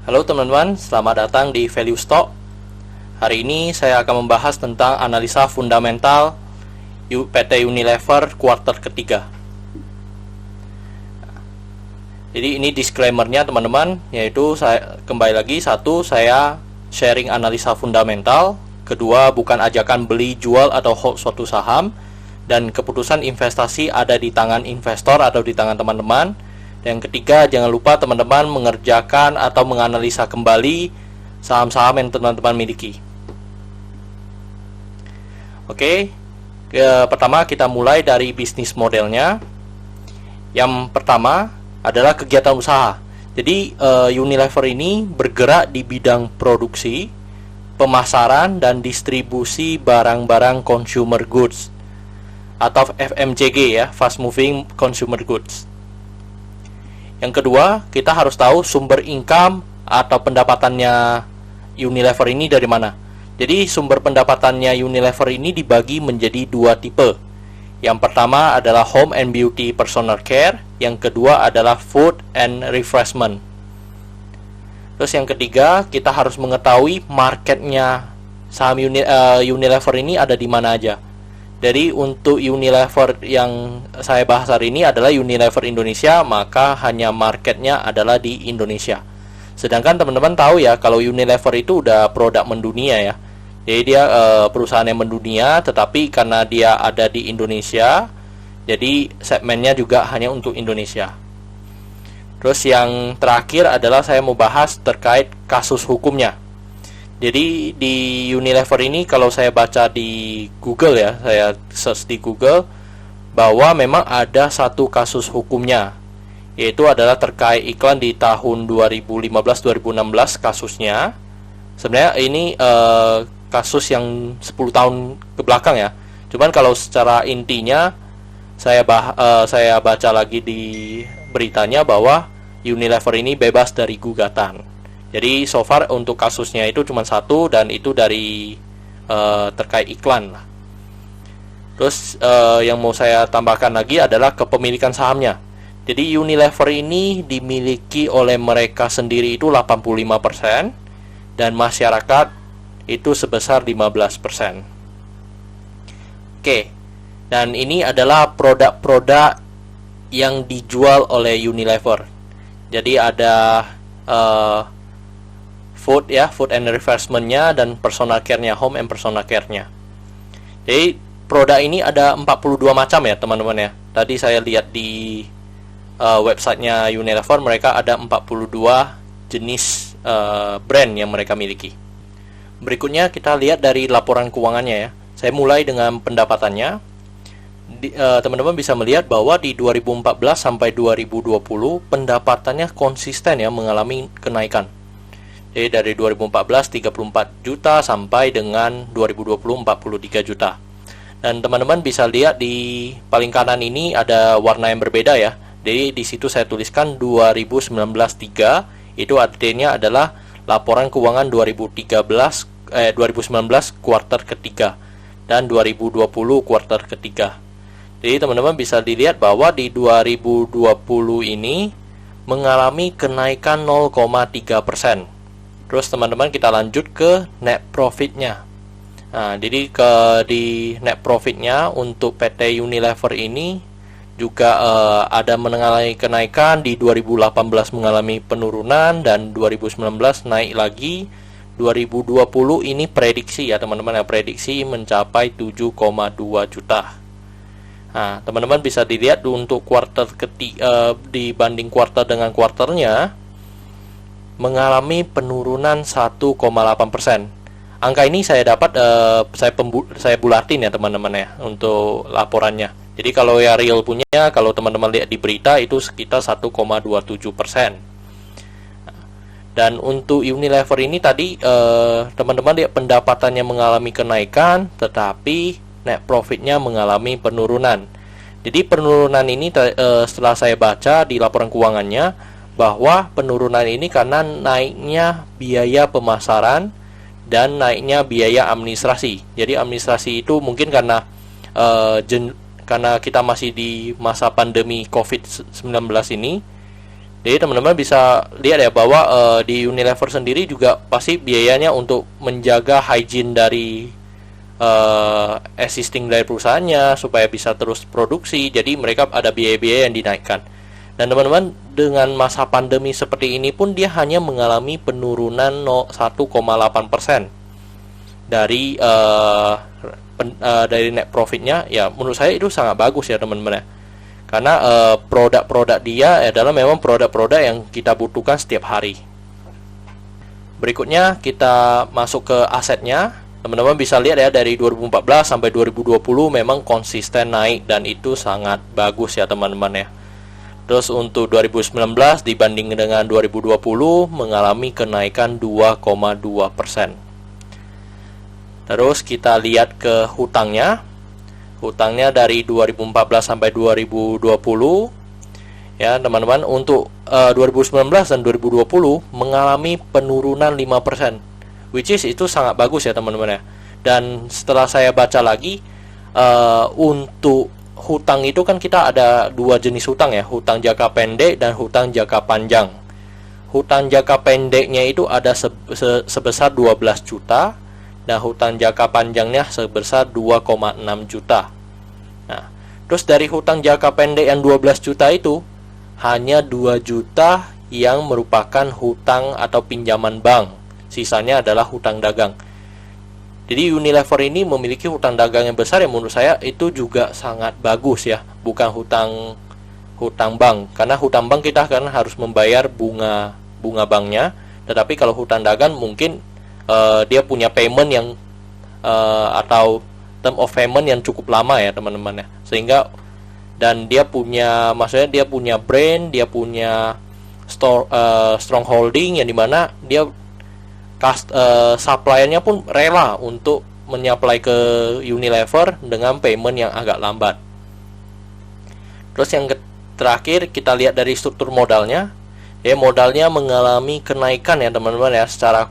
Halo teman-teman, selamat datang di Value Stock. Hari ini saya akan membahas tentang analisa fundamental PT Unilever kuartal ketiga. Jadi ini disclaimer-nya teman-teman, yaitu saya kembali lagi, satu, saya sharing analisa fundamental. Kedua, bukan ajakan beli, jual, atau hold suatu saham. Dan keputusan investasi ada di tangan investor atau di tangan teman-teman. Yang ketiga, jangan lupa teman-teman mengerjakan atau menganalisa kembali saham-saham yang teman-teman miliki. Oke, pertama kita mulai dari bisnis modelnya. Yang pertama adalah kegiatan usaha. Jadi Unilever ini bergerak di bidang produksi, pemasaran, dan distribusi barang-barang consumer goods atau FMCG ya, fast moving consumer goods. Yang kedua, kita harus tahu sumber income atau pendapatannya Unilever ini dari mana. Jadi sumber pendapatannya Unilever ini dibagi menjadi dua tipe. Yang pertama adalah home and beauty personal care, yang kedua adalah food and refreshment. Terus yang ketiga, kita harus mengetahui marketnya saham Unilever ini ada di mana aja. Jadi untuk Unilever yang saya bahas hari ini adalah Unilever Indonesia, maka hanya marketnya adalah di Indonesia. Sedangkan teman-teman tahu ya, kalau Unilever itu udah produk mendunia ya. Jadi dia perusahaan yang mendunia, tetapi karena dia ada di Indonesia, jadi segmennya juga hanya untuk Indonesia. Terus yang terakhir adalah saya mau bahas terkait kasus hukumnya. Jadi di Unilever ini kalau saya baca di Google ya, saya search di Google bahwa memang ada satu kasus hukumnya, yaitu adalah terkait iklan di tahun 2015-2016 kasusnya. Sebenarnya ini kasus yang 10 tahun ke belakang ya. Cuman kalau secara intinya saya baca lagi di beritanya bahwa Unilever ini bebas dari gugatan. Jadi so far untuk kasusnya itu cuma satu, dan itu dari terkait iklan lah. Terus yang mau saya tambahkan lagi adalah kepemilikan sahamnya. Jadi Unilever ini dimiliki oleh mereka sendiri itu 85%, dan masyarakat itu sebesar 15%. Oke, dan ini adalah produk-produk yang dijual oleh Unilever. Jadi ada food ya, food and refreshment-nya, dan personal care-nya, home and personal care-nya. Jadi produk ini ada 42 macam ya teman-teman ya. Tadi saya lihat di websitenya Unilever, mereka ada 42 jenis brand yang mereka miliki. Berikutnya kita lihat dari laporan keuangannya ya. Saya mulai dengan pendapatannya. Teman-teman bisa melihat bahwa di 2014 sampai 2020 pendapatannya konsisten ya, mengalami kenaikan. Jadi dari 2014 34 juta sampai dengan 2020 43 juta. Dan teman-teman bisa lihat di paling kanan ini ada warna yang berbeda ya. Jadi di situ saya tuliskan 2019-3, itu artinya adalah laporan keuangan 2019 kuartal ketiga dan 2020 kuartal ketiga. Jadi teman-teman bisa dilihat bahwa di 2020 ini mengalami kenaikan 0,3%. Terus teman-teman kita lanjut ke net profitnya. Nah, jadi di net profitnya untuk PT Unilever ini juga ada mengalami kenaikan. Di 2018 mengalami penurunan, dan 2019 naik lagi. 2020 ini prediksi ya teman-teman ya, prediksi mencapai 7,2 juta. Nah, teman-teman bisa dilihat untuk kuartal ketiga dibanding kuartal dengan kuartalnya mengalami penurunan 1,8%. Angka ini saya dapat saya bulatin ya teman-teman ya untuk laporannya. Jadi kalau ya real punya, kalau teman-teman lihat di berita itu sekitar 1,27%. Dan untuk Unilever ini tadi teman-teman lihat pendapatannya mengalami kenaikan, tetapi net profitnya mengalami penurunan. Jadi penurunan ini setelah saya baca di laporan keuangannya, bahwa penurunan ini karena naiknya biaya pemasaran dan naiknya biaya administrasi. Jadi administrasi itu mungkin karena karena kita masih di masa pandemi COVID-19 ini, Jadi teman-teman bisa lihat ya bahwa di Unilever sendiri juga pasti biayanya untuk menjaga hygiene dari existing dari perusahaannya supaya bisa terus produksi. Jadi mereka ada biaya-biaya yang dinaikkan. Dan teman-teman, dengan masa pandemi seperti ini pun dia hanya mengalami penurunan 1,8% dari dari net profitnya. Ya menurut saya itu sangat bagus ya teman-teman ya. Karena produk-produk dia adalah memang produk-produk yang kita butuhkan setiap hari. Berikutnya kita masuk ke asetnya. Teman-teman bisa lihat ya, dari 2014 sampai 2020 memang konsisten naik dan itu sangat bagus ya teman-teman ya. Terus untuk 2019 dibanding dengan 2020 mengalami kenaikan 2,2%. Terus kita lihat ke hutangnya. Hutangnya dari 2014 sampai 2020 ya teman-teman, untuk 2019 dan 2020 mengalami penurunan 5%, which is itu sangat bagus ya teman-teman ya. Dan setelah saya baca lagi, untuk hutang itu kan kita ada dua jenis hutang ya, hutang jangka pendek dan hutang jangka panjang. Hutang jangka pendeknya itu ada sebesar 12 juta dan hutang jangka panjangnya sebesar 2,6 juta. Nah, terus dari hutang jangka pendek yang 12 juta itu hanya 2 juta yang merupakan hutang atau pinjaman bank. Sisanya adalah hutang dagang. Jadi Unilever ini memiliki hutang dagang yang besar yang menurut saya itu juga sangat bagus ya, bukan hutang bank. Karena hutang bank kita kan harus membayar bunga banknya, tetapi kalau hutang dagang mungkin dia punya payment yang atau term of payment yang cukup lama ya teman-teman ya, sehingga dan dia punya, maksudnya dia punya brand, dia punya strong holding yang dimana dia suppliernya pun rela untuk menyaplai ke Unilever dengan payment yang agak lambat. Terus yang terakhir kita lihat dari struktur modalnya. Ya, modalnya mengalami kenaikan ya teman-teman ya, secara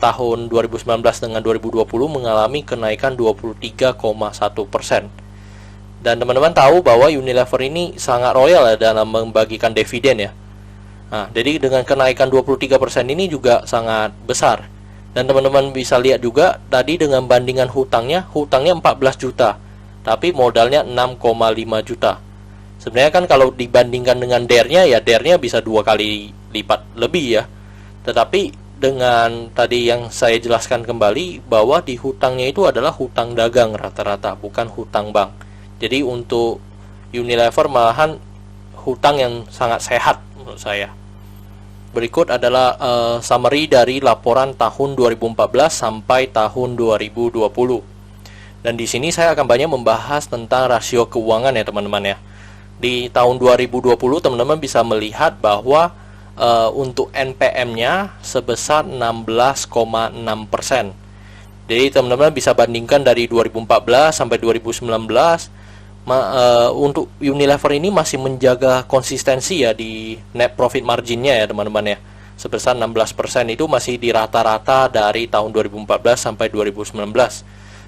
tahun 2019 dengan 2020 mengalami kenaikan 23,1%. Dan teman-teman tahu bahwa Unilever ini sangat royal ya dalam membagikan dividen ya. Nah, jadi dengan kenaikan 23% ini juga sangat besar. Dan teman-teman bisa lihat juga tadi dengan bandingan hutangnya 14 juta, tapi modalnya 6,5 juta. Sebenarnya kan kalau dibandingkan dengan DER-nya ya DER-nya bisa 2 kali lipat lebih ya. Tetapi dengan tadi yang saya jelaskan kembali bahwa di hutangnya itu adalah hutang dagang rata-rata, bukan hutang bank. Jadi untuk Unilever malahan hutang yang sangat sehat menurut saya. Berikut adalah summary dari laporan tahun 2014 sampai tahun 2020. Dan di sini saya akan banyak membahas tentang rasio keuangan ya teman-teman ya. Di tahun 2020 teman-teman bisa melihat bahwa untuk NPM-nya sebesar 16,6%. Jadi teman-teman bisa bandingkan dari 2014 sampai 2019. Untuk Unilever ini masih menjaga konsistensi ya di net profit marginnya ya teman-teman ya. Sebesar 16% itu masih di rata-rata dari tahun 2014 sampai 2019.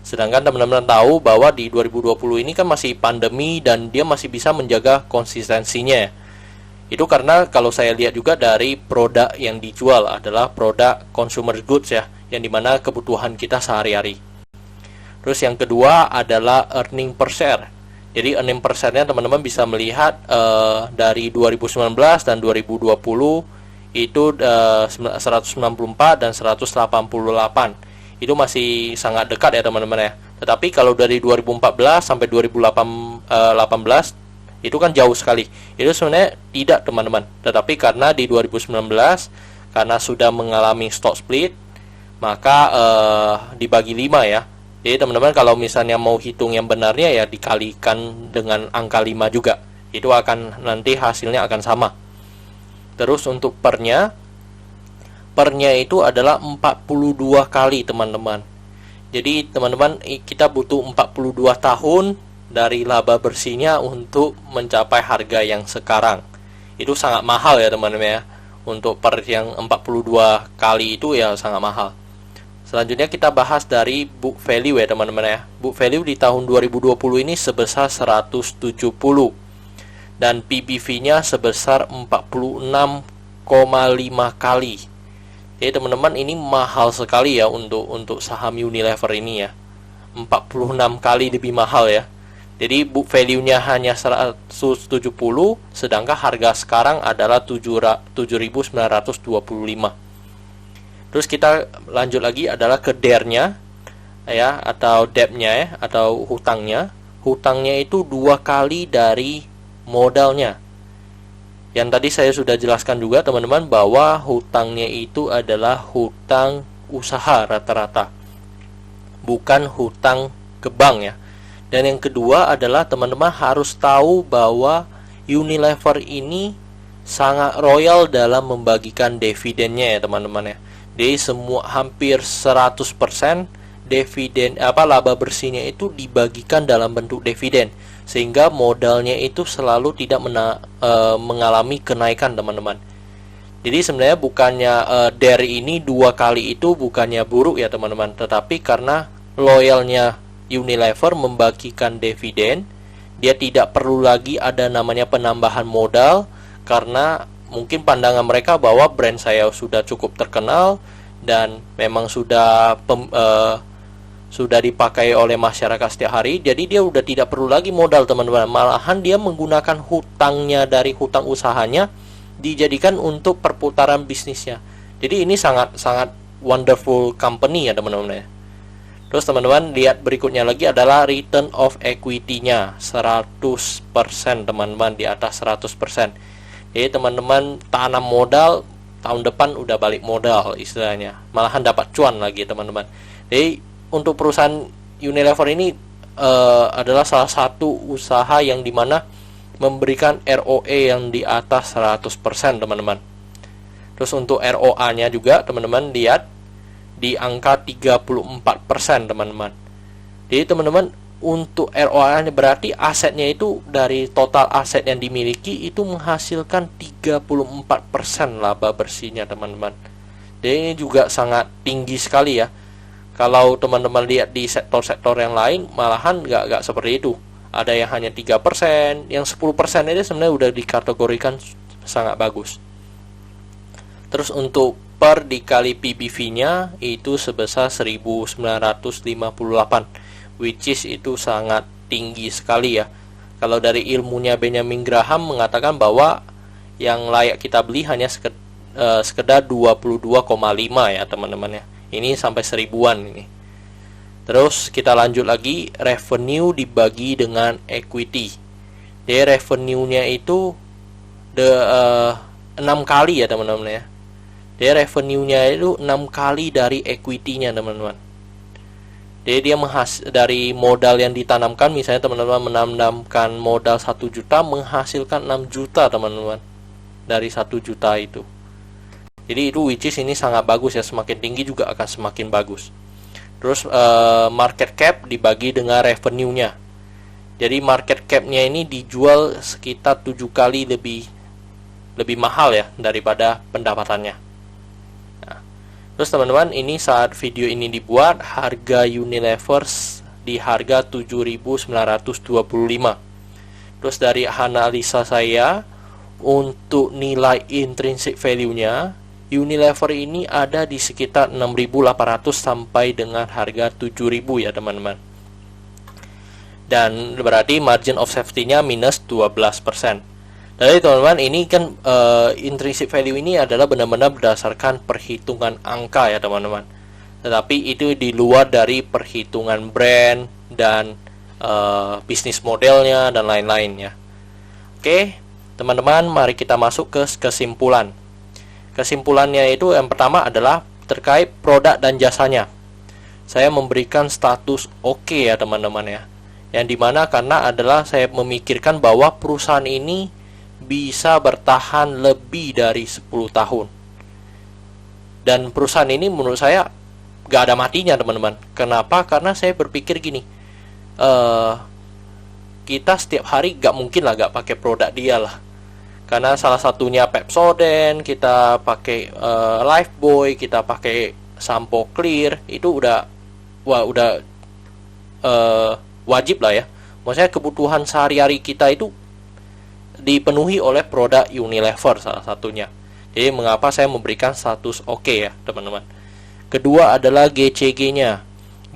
Sedangkan teman-teman tahu bahwa di 2020 ini kan masih pandemi dan dia masih bisa menjaga konsistensinya. Itu karena kalau saya lihat juga dari produk yang dijual adalah produk consumer goods ya, yang dimana kebutuhan kita sehari-hari. Terus yang kedua adalah earning per share. Jadi earning per share-nya teman-teman bisa melihat dari 2019 dan 2020 itu 194 dan 188. Itu masih sangat dekat ya teman-teman ya. Tetapi kalau dari 2014 sampai 2018 itu kan jauh sekali. Itu sebenarnya tidak teman-teman. Tetapi karena di 2019 karena sudah mengalami stock split, maka dibagi 5 ya. Jadi teman-teman kalau misalnya mau hitung yang benarnya ya dikalikan dengan angka 5 juga. Itu akan nanti hasilnya akan sama. Terus untuk pernya itu adalah 42 kali teman-teman. Jadi teman-teman kita butuh 42 tahun dari laba bersihnya untuk mencapai harga yang sekarang. Itu sangat mahal ya teman-teman ya. Untuk per yang 42 kali itu ya sangat mahal. Selanjutnya kita bahas dari book value ya teman-teman ya. Book value di tahun 2020 ini sebesar 170. dan PBV-nya sebesar 46,5 kali. Jadi teman-teman, ini mahal sekali ya untuk saham Unilever ini ya. 46 kali lebih mahal ya. Jadi book value-nya hanya 170, sedangkan harga sekarang adalah 7.925. Terus kita lanjut lagi adalah ke DER-nya ya, atau debt-nya ya, atau hutangnya. Hutangnya itu 2 kali dari modalnya. Yang tadi saya sudah jelaskan juga teman-teman, bahwa hutangnya itu adalah hutang usaha rata-rata, bukan hutang ke bank ya. Dan yang kedua adalah teman-teman harus tahu bahwa Unilever ini sangat royal dalam membagikan dividennya ya teman-teman ya. Jadi hampir 100% dividen laba bersihnya itu dibagikan dalam bentuk dividen, sehingga modalnya itu selalu tidak mengalami kenaikan teman-teman. Jadi sebenarnya bukannya dari ini 2 kali itu bukannya buruk ya teman-teman, tetapi karena loyalnya Unilever membagikan dividen, dia tidak perlu lagi ada namanya penambahan modal, karena mungkin pandangan mereka bahwa brand saya sudah cukup terkenal dan memang sudah dipakai oleh masyarakat setiap hari. Jadi dia udah tidak perlu lagi modal teman-teman. Malahan dia menggunakan hutangnya dari hutang usahanya dijadikan untuk perputaran bisnisnya. Jadi ini sangat wonderful company ya teman-teman ya. Terus teman-teman lihat berikutnya lagi adalah return of equity-nya 100% teman-teman, di atas 100%. Jadi teman-teman tanam modal, tahun depan udah balik modal istilahnya, malahan dapat cuan lagi teman-teman. Jadi untuk perusahaan Unilever ini adalah salah satu usaha yang dimana memberikan ROE yang di atas 100% teman-teman. Terus untuk ROA-nya juga teman-teman lihat di angka 34% teman-teman. Jadi teman-teman, untuk ROA-nya berarti asetnya itu dari total aset yang dimiliki itu menghasilkan 34% laba bersihnya teman-teman. Jadi ini juga sangat tinggi sekali ya. Kalau teman-teman lihat di sektor-sektor yang lain malahan nggak seperti itu. Ada yang hanya 3%, yang 10% itu sebenarnya udah dikategorikan sangat bagus. Terus untuk per dikali PBV-nya itu sebesar 1958, which is itu sangat tinggi sekali ya. Kalau dari ilmunya Benjamin Graham mengatakan bahwa yang layak kita beli hanya sekedar 22,5 ya teman-teman ya. Ini sampai 1000-an ini. Terus kita lanjut lagi, revenue dibagi dengan equity. Jadi revenue-nya itu 6 kali ya teman-teman ya. Jadi revenue-nya itu 6 kali dari equity-nya teman-teman. Jadi dia dari modal yang ditanamkan, misalnya teman-teman menanamkan modal 1 juta menghasilkan 6 juta teman-teman dari 1 juta itu. Jadi itu which is ini sangat bagus ya, semakin tinggi juga akan semakin bagus. Terus market cap dibagi dengan revenue-nya. Jadi market cap-nya ini dijual sekitar 7 kali lebih mahal ya daripada pendapatannya. Terus teman-teman, ini saat video ini dibuat harga Unilever di harga 7.925. Terus dari analisa saya untuk nilai intrinsic value-nya Unilever ini ada di sekitar 6.800 sampai dengan harga 7.000 ya teman-teman. Dan berarti margin of safety-nya minus 12%. Jadi teman-teman, ini kan intrinsic value ini adalah benar-benar berdasarkan perhitungan angka ya teman-teman. Tetapi itu di luar dari perhitungan brand dan bisnis modelnya dan lain-lain ya. Oke, teman-teman, mari kita masuk ke kesimpulan. Kesimpulannya itu yang pertama adalah terkait produk dan jasanya. Saya memberikan status oke ya teman-teman ya. Yang dimana karena adalah saya memikirkan bahwa perusahaan ini bisa bertahan lebih dari 10 tahun. Dan perusahaan ini menurut saya gak ada matinya teman-teman. Kenapa? Karena saya berpikir gini, kita setiap hari gak mungkin lah gak pakai produk dia lah. Karena salah satunya Pepsodent, kita pakai Lifebuoy, kita pakai sampo Clear, itu udah wajib lah ya. Maksudnya kebutuhan sehari-hari kita itu dipenuhi oleh produk Unilever salah satunya. Jadi mengapa saya memberikan status oke ya teman-teman. Kedua adalah GCG-nya.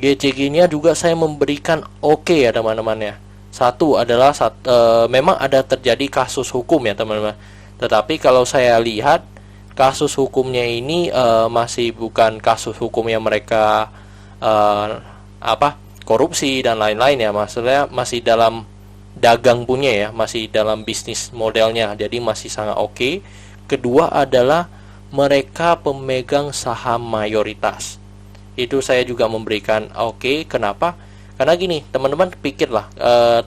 GCG-nya juga saya memberikan oke ya teman-teman ya. Satu adalah memang ada terjadi kasus hukum ya teman-teman. Tetapi kalau saya lihat kasus hukumnya ini masih bukan kasus hukum yang mereka korupsi dan lain-lain ya. Maksudnya masih dalam dagang punya ya, masih dalam bisnis modelnya. Jadi masih sangat oke. Kedua adalah mereka pemegang saham mayoritas. Itu saya juga memberikan oke. Kenapa? Karena gini, teman-teman pikirlah,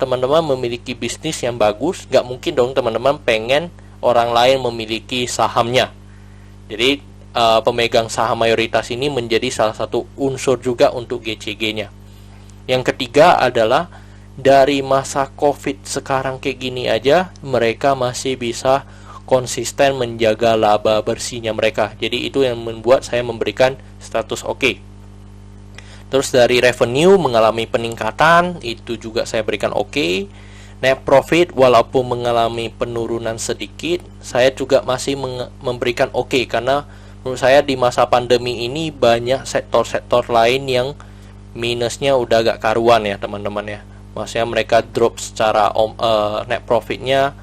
teman-teman memiliki bisnis yang bagus, nggak mungkin dong teman-teman pengen orang lain memiliki sahamnya. Jadi pemegang saham mayoritas ini menjadi salah satu unsur juga untuk GCG-nya. Yang ketiga adalah dari masa COVID sekarang kayak gini aja, mereka masih bisa konsisten menjaga laba bersihnya mereka. Jadi itu yang membuat saya memberikan status oke. Terus dari revenue mengalami peningkatan, itu juga saya berikan oke. Net profit walaupun mengalami penurunan sedikit, saya juga masih memberikan oke, karena menurut saya di masa pandemi ini banyak sektor-sektor lain yang minusnya udah agak karuan ya teman-teman ya. Maksudnya mereka drop secara net profitnya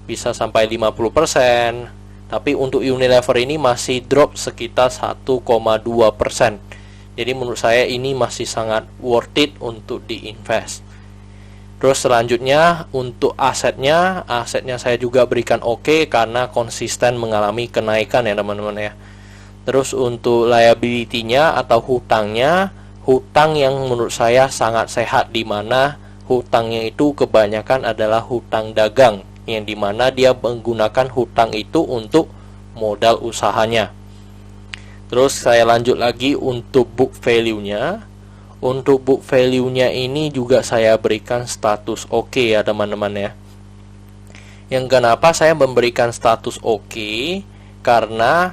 bisa sampai 50%, tapi untuk Unilever ini masih drop sekitar 1,2%. Jadi menurut saya ini masih sangat worth it untuk diinvest. Terus selanjutnya untuk asetnya saya juga berikan oke karena konsisten mengalami kenaikan ya teman-teman ya. Terus untuk liability-nya atau hutangnya, hutang yang menurut saya sangat sehat, di mana hutangnya itu kebanyakan adalah hutang dagang, yang dimana dia menggunakan hutang itu untuk modal usahanya. Terus saya lanjut lagi untuk book value-nya. Untuk book value-nya ini juga saya berikan status oke ya teman-teman ya. Yang kenapa saya memberikan status oke, karena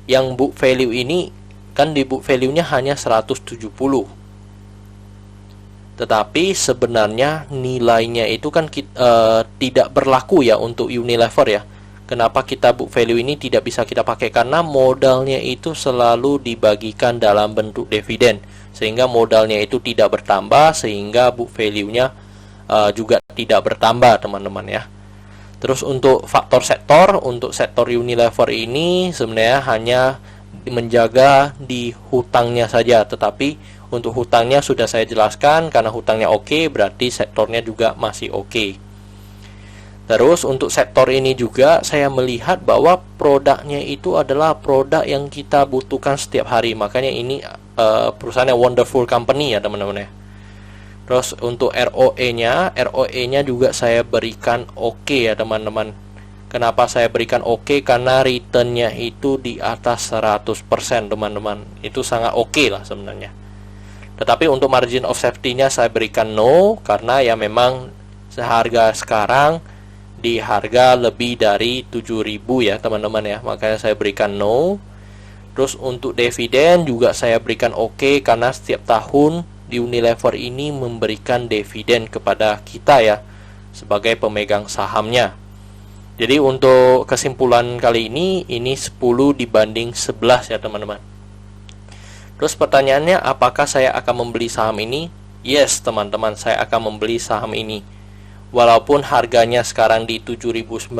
yang book value ini kan di book value-nya hanya 170. Tetapi sebenarnya nilainya itu kan tidak berlaku ya untuk Unilever ya. Kenapa kita book value ini tidak bisa kita pakai? Karena modalnya itu selalu dibagikan dalam bentuk dividen, sehingga modalnya itu tidak bertambah, sehingga book value-nya juga tidak bertambah teman-teman ya. Terus untuk faktor sektor, untuk sektor Unilever ini sebenarnya hanya menjaga di hutangnya saja, tetapi untuk hutangnya sudah saya jelaskan, karena hutangnya oke, berarti sektornya juga masih oke. Terus untuk sektor ini juga saya melihat bahwa produknya itu adalah produk yang kita butuhkan setiap hari. Makanya ini perusahaan yang wonderful company ya teman-teman ya. Terus untuk ROE-nya juga saya berikan oke ya teman-teman. Kenapa saya berikan oke? Karena return-nya itu di atas 100% teman-teman. Itu sangat oke lah sebenarnya. Tetapi untuk margin of safety-nya saya berikan no, karena ya memang seharga sekarang di harga lebih dari 7.000 ya teman-teman ya, makanya saya berikan no. Terus untuk dividen juga saya berikan oke, karena setiap tahun di Unilever ini memberikan dividen kepada kita ya sebagai pemegang sahamnya. Jadi untuk kesimpulan kali ini 10 dibanding 11 ya teman-teman. Terus pertanyaannya, apakah saya akan membeli saham ini? Yes teman-teman, saya akan membeli saham ini. Walaupun harganya sekarang di 7.900,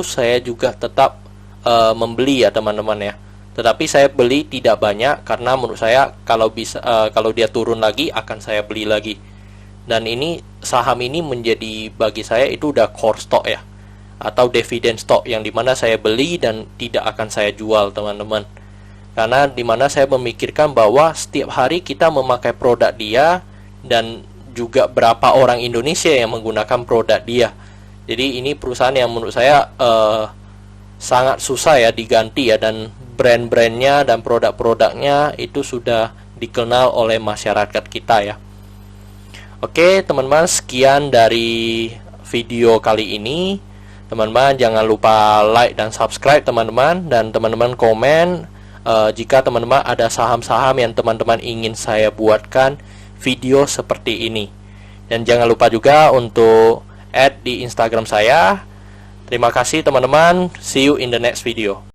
saya juga tetap membeli ya teman-teman ya. Tetapi saya beli tidak banyak, karena menurut saya kalau dia turun lagi akan saya beli lagi. Dan ini saham ini menjadi bagi saya itu udah core stock ya, atau dividend stock, yang dimana saya beli dan tidak akan saya jual teman-teman. Karena dimana saya memikirkan bahwa setiap hari kita memakai produk dia, dan juga berapa orang Indonesia yang menggunakan produk dia. Jadi ini perusahaan yang menurut saya sangat susah ya diganti ya, dan brand-brandnya dan produk-produknya itu sudah dikenal oleh masyarakat kita ya. Oke teman-teman, sekian dari video kali ini. Teman-teman jangan lupa like dan subscribe teman-teman, dan teman-teman komen jika teman-teman ada saham-saham yang teman-teman ingin saya buatkan video seperti ini. Dan jangan lupa juga untuk add di Instagram saya. Terima kasih teman-teman. See you in the next video.